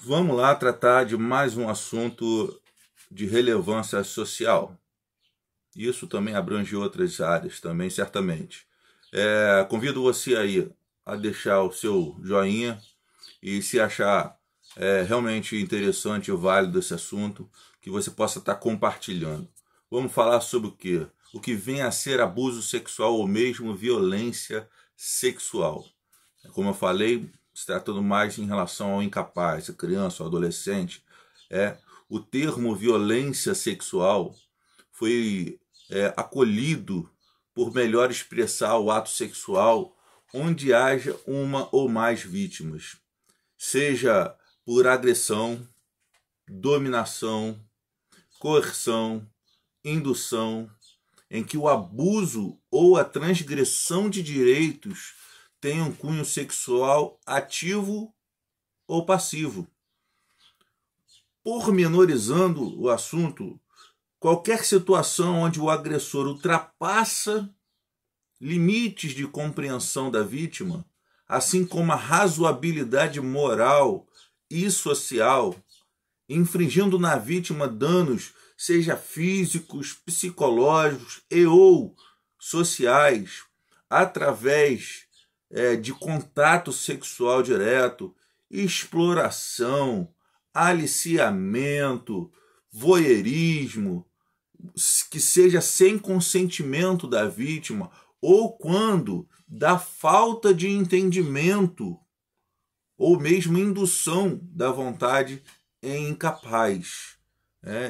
Vamos lá tratar de mais um assunto de relevância social. Isso também abrange outras áreas também, certamente. Convido você aí a deixar o seu joinha e se achar realmente interessante e válido esse assunto, que você possa estar compartilhando. Vamos falar sobre o quê? O que vem a ser abuso sexual ou mesmo violência sexual. Como eu falei, se tratando mais em relação ao incapaz, a criança, ao adolescente, o termo violência sexual foi acolhido por melhor expressar o ato sexual onde haja uma ou mais vítimas, seja por agressão, dominação, coerção, indução, em que o abuso ou a transgressão de direitos tem um cunho sexual ativo ou passivo. Pormenorizando o assunto, qualquer situação onde o agressor ultrapassa limites de compreensão da vítima, assim como a razoabilidade moral e social, infringindo na vítima danos, seja físicos, psicológicos e ou sociais, através de contato sexual direto, exploração, aliciamento, voyeurismo, que seja sem consentimento da vítima, ou quando da falta de entendimento, ou mesmo indução da vontade em incapaz.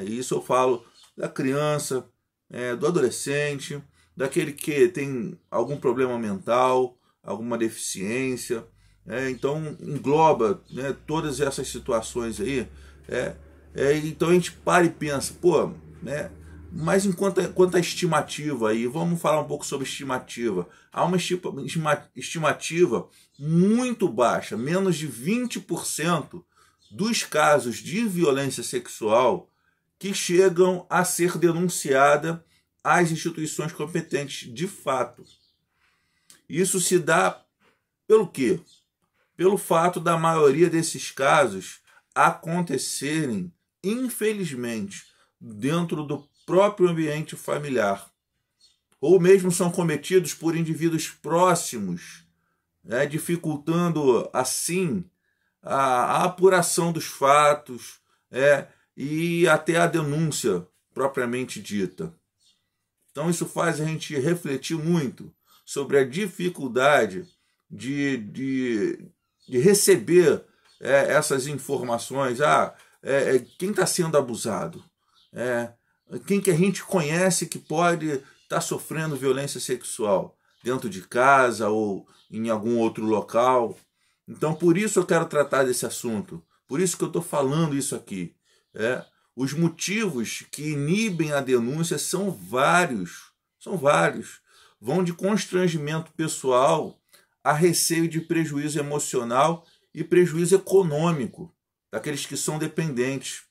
Isso eu falo da criança, do adolescente, daquele que tem algum problema mental, alguma deficiência. Então engloba todas essas situações aí. Então a gente para e pensa, mas quanto à estimativa aí, vamos falar um pouco sobre estimativa. Há uma estimativa muito baixa, menos de 20% dos casos de violência sexual que chegam a ser denunciada às instituições competentes de fato. Isso se dá pelo quê? Pelo fato da maioria desses casos acontecerem, infelizmente, dentro do próprio ambiente familiar, ou mesmo são cometidos por indivíduos próximos, dificultando assim a apuração dos fatos e até a denúncia propriamente dita. Então isso faz a gente refletir muito sobre a dificuldade de receber essas informações. Quem está sendo abusado? Quem que a gente conhece que pode estar sofrendo violência sexual? Dentro de casa ou em algum outro local? Então por isso eu quero tratar desse assunto. Por isso que eu estou falando isso aqui. Os motivos que inibem a denúncia são vários. Vão de constrangimento pessoal a receio de prejuízo emocional e prejuízo econômico daqueles que são dependentes.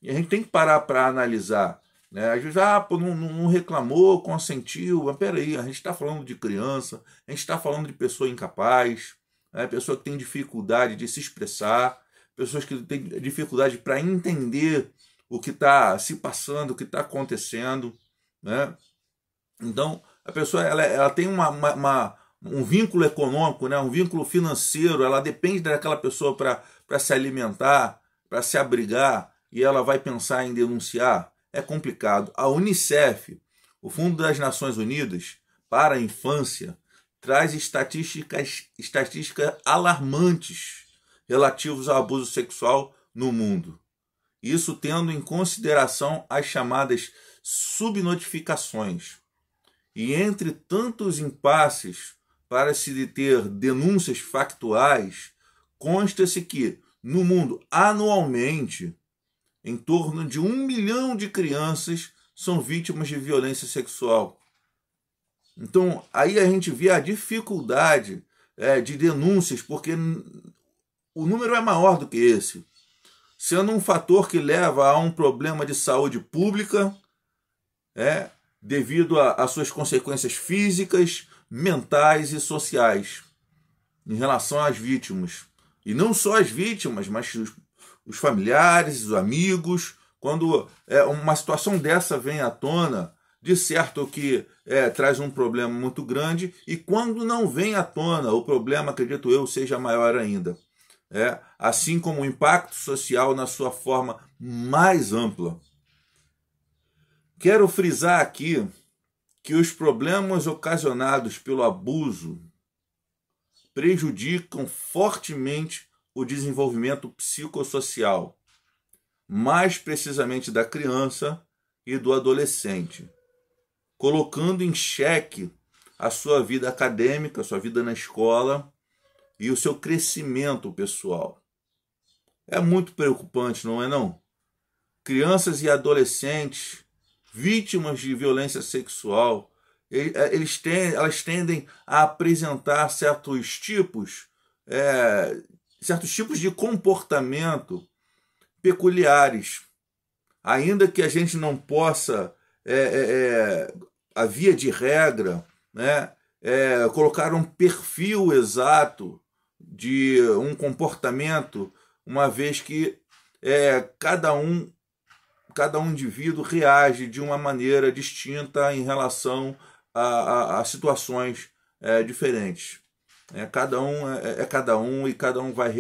E a gente tem que parar para analisar. Às vezes, não reclamou, consentiu. Mas peraí, a gente está falando de criança, a gente está falando de pessoa incapaz, pessoa que tem dificuldade de se expressar, pessoas que têm dificuldade para entender o que está se passando, o que está acontecendo. Então, a pessoa ela tem um vínculo econômico, um vínculo financeiro, ela depende daquela pessoa para se alimentar, para se abrigar, e ela vai pensar em denunciar. É complicado. A Unicef, o Fundo das Nações Unidas para a Infância, traz estatísticas alarmantes relativos ao abuso sexual no mundo. Isso tendo em consideração as chamadas subnotificações. E entre tantos impasses para se ter denúncias factuais, consta-se que, no mundo, anualmente, em torno de 1 milhão de crianças são vítimas de violência sexual. Então, aí a gente vê a dificuldade de denúncias, porque o número é maior do que esse, sendo um fator que leva a um problema de saúde pública, devido a suas consequências físicas, mentais e sociais em relação às vítimas. E não só as vítimas, mas os familiares, os amigos. Quando uma situação dessa vem à tona, de certo que traz um problema muito grande, e quando não vem à tona, o problema, acredito eu, seja maior ainda. Assim como o impacto social na sua forma mais ampla. Quero frisar aqui que os problemas ocasionados pelo abuso prejudicam fortemente o desenvolvimento psicossocial, mais precisamente da criança e do adolescente, colocando em xeque a sua vida acadêmica, a sua vida na escola e o seu crescimento pessoal. É muito preocupante, não é não? Crianças e adolescentes vítimas de violência sexual, elas tendem a apresentar certos tipos de comportamento peculiares. Ainda que a gente não possa, a via de regra, colocar um perfil exato de um comportamento, uma vez que cada indivíduo reage de uma maneira distinta em relação a situações diferentes. Cada um é cada um, e cada um vai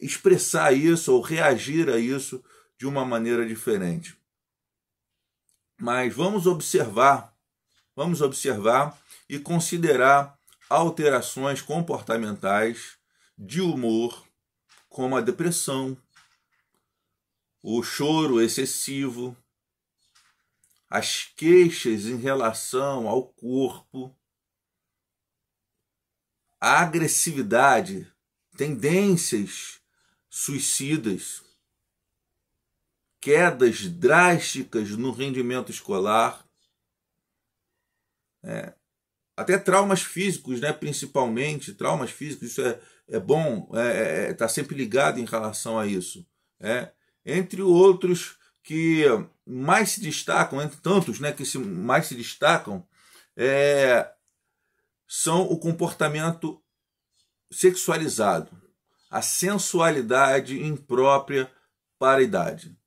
expressar isso ou reagir a isso de uma maneira diferente. Mas vamos observar e considerar alterações comportamentais de humor, como a depressão, o choro excessivo, as queixas em relação ao corpo, a agressividade, tendências suicidas, quedas drásticas no rendimento escolar, até traumas físicos, principalmente, traumas físicos, isso é bom, tá sempre ligado em relação a isso. Entre outros que mais se destacam, entre tantos que mais se destacam, são o comportamento sexualizado, a sensualidade imprópria para a idade.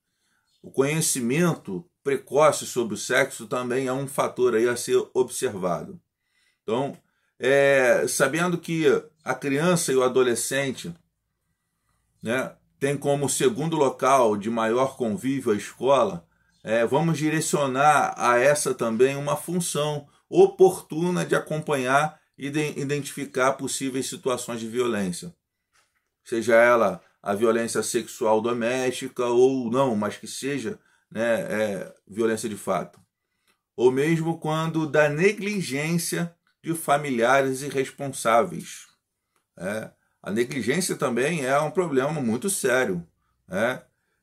O conhecimento precoce sobre o sexo também é um fator aí a ser observado. Então, sabendo que a criança e o adolescente, tem como segundo local de maior convívio a escola, vamos direcionar a essa também uma função oportuna de acompanhar e identificar possíveis situações de violência. Seja ela a violência sexual doméstica ou não, mas que seja violência de fato. Ou mesmo quando da negligência de familiares irresponsáveis. A negligência também é um problema muito sério.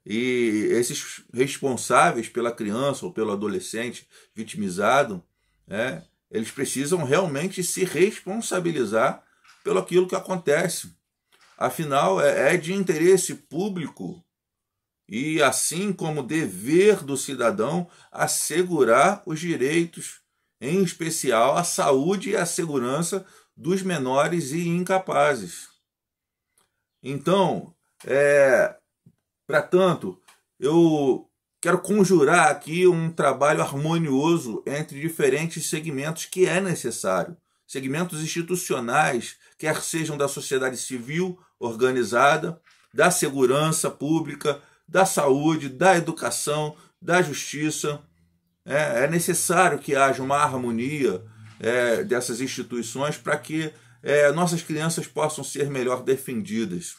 E esses responsáveis pela criança ou pelo adolescente vitimizado, eles precisam realmente se responsabilizar pelo aquilo que acontece. Afinal, é de interesse público e, assim como dever do cidadão, assegurar os direitos, em especial a saúde e a segurança dos menores e incapazes. Então, para tanto, eu quero conjurar aqui um trabalho harmonioso entre diferentes segmentos que é necessário. Segmentos institucionais, quer sejam da sociedade civil organizada, da segurança pública, da saúde, da educação, da justiça. É necessário que haja uma harmonia dessas instituições para que nossas crianças possam ser melhor defendidas.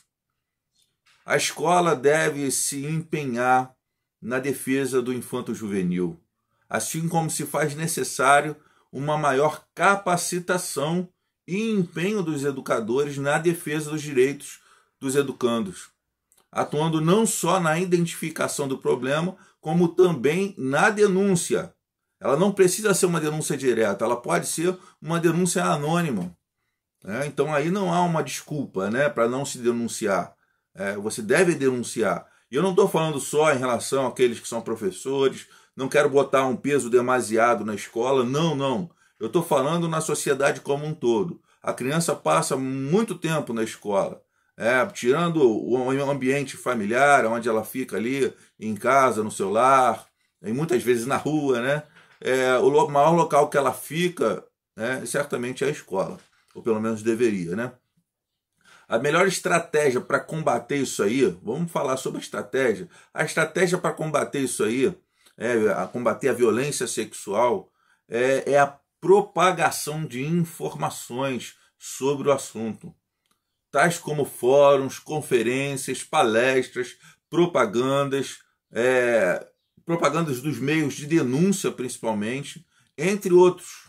A escola deve se empenhar na defesa do infanto-juvenil, assim como se faz necessário uma maior capacitação e empenho dos educadores na defesa dos direitos dos educandos, atuando não só na identificação do problema, como também na denúncia. Ela não precisa ser uma denúncia direta, ela pode ser uma denúncia anônima. Então aí não há uma desculpa para não se denunciar. Você deve denunciar. E eu não estou falando só em relação àqueles que são professores, não quero botar um peso demasiado na escola, não. Eu estou falando na sociedade como um todo. A criança passa muito tempo na escola. tirando o ambiente familiar, onde ela fica ali em casa, no seu lar, e muitas vezes na rua, né? O maior local que ela fica, né, certamente é a escola, ou pelo menos deveria, né? A melhor estratégia para combater isso aí, vamos falar sobre a estratégia. A estratégia para combater isso aí, a combater a violência sexual, é a propagação de informações sobre o assunto, tais como fóruns, conferências, palestras, propagandas, propagandas dos meios de denúncia, principalmente, entre outros.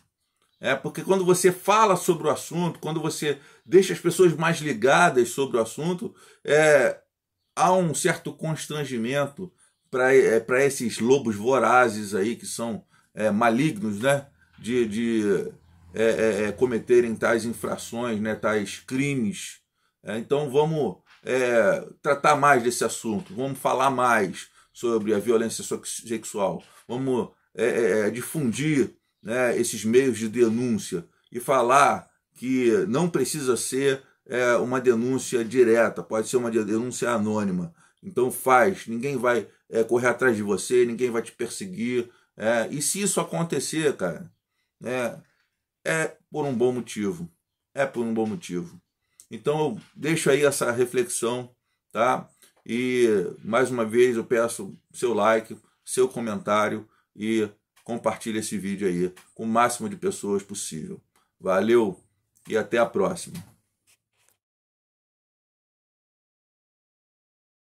Porque quando você fala sobre o assunto, quando você deixa as pessoas mais ligadas sobre o assunto, há um certo constrangimento para esses lobos vorazes aí, que são malignos, né? De cometerem tais infrações, né? Tais crimes. Então vamos tratar mais desse assunto, vamos falar mais sobre a violência sexual, vamos difundir, né, esses meios de denúncia e falar que não precisa ser uma denúncia direta, pode ser uma denúncia anônima. Então ninguém vai correr atrás de você, ninguém vai te perseguir. E se isso acontecer, cara, é por um bom motivo. É por um bom motivo. Então eu deixo aí essa reflexão, tá? E mais uma vez eu peço seu like, seu comentário e compartilhe esse vídeo aí com o máximo de pessoas possível. Valeu e até a próxima.